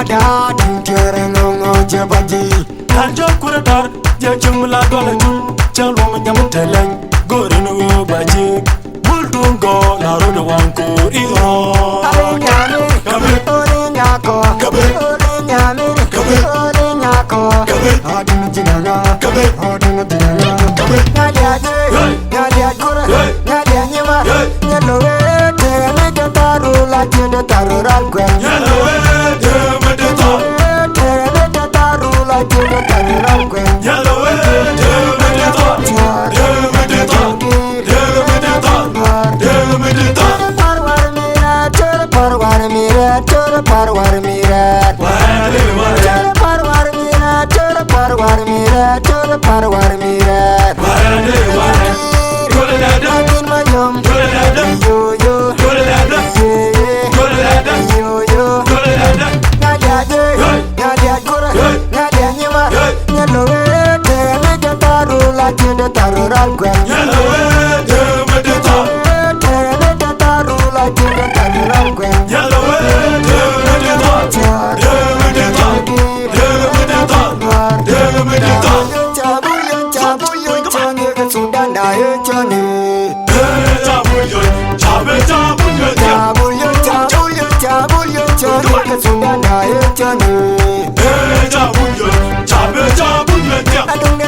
ada dintere ngongo jabaji Hanjo kuratar ya jumla dole tu Chalwa nyamteleng gorinu baji Bultungo la rodo wanko iro Nyame ore nyako ore nyame ore nyako adin jinanga adin jinanga Nadia kura Nadia nyama nyalowe teme taru la tiende taru rangwen Yellowe de medita teme taru la tiende taru rangwen Yellowe de medita De medita De medita De medita Parwar mira parwar mira Wale wale parwar mira Wale wale Gole dada Akin mayom Gole dada yo yo Gole dada Gole dada yo yo Gole dada Nadia kura Nadia nyama nyalowe teme taru la tiende taru rangwen Yellowe de medita teme taru la tiende taru rangwen Yellowe de medita De medita De medita De medita Chabuyo chane sundanda chane Chabuyo Chabe chabuyo Chabuyo chane sundanda chane Chabuyo Chabe chabuyo I don't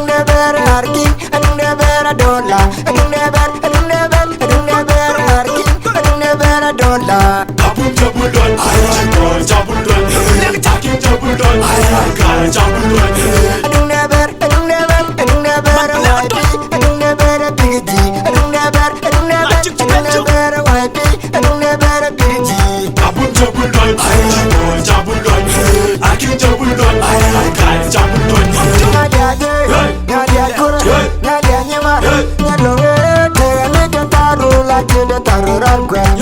never argue. I don't never a dollar. I don't never argue. I don't never a dollar. Jabul jabulon Jabul jabulon Takin jabulon Kala jabulon I don't never wipe. I don't never a big G. I don't never wipe. I don't never a big G. Jabul jabulon Jabulon Akin jabulon Kala jabulon Nadia kura Nadia nyama nyalowe teme taru la tiende taru rangwen